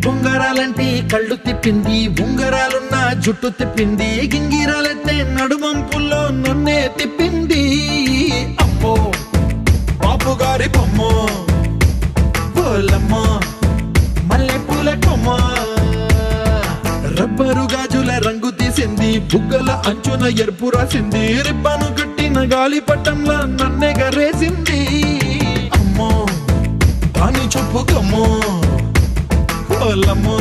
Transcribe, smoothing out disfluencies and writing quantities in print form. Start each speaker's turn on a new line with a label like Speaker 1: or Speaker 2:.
Speaker 1: బొంగరాలంటే కళ్ళు తిప్పింది, ఉంగరాలున్న జుట్టు తిప్పింది, గింగిరాలెత్తే నడుమంపుల్లో నన్నే తిప్పింది. అమ్మో బాబు గారి బొమ్మ, పోలమ్మ మల్లె పూల కొమ్మ, రబ్బరు గాజుల రంగు తీసింది, బుగ్గల అంచున ఎరుపు రాసింది, రిబ్బను కట్టిన గాలి పట్టంలా నన్నే గరేసింది. అమ్మో దాని చూపు కమ్మో, పోలమ్మో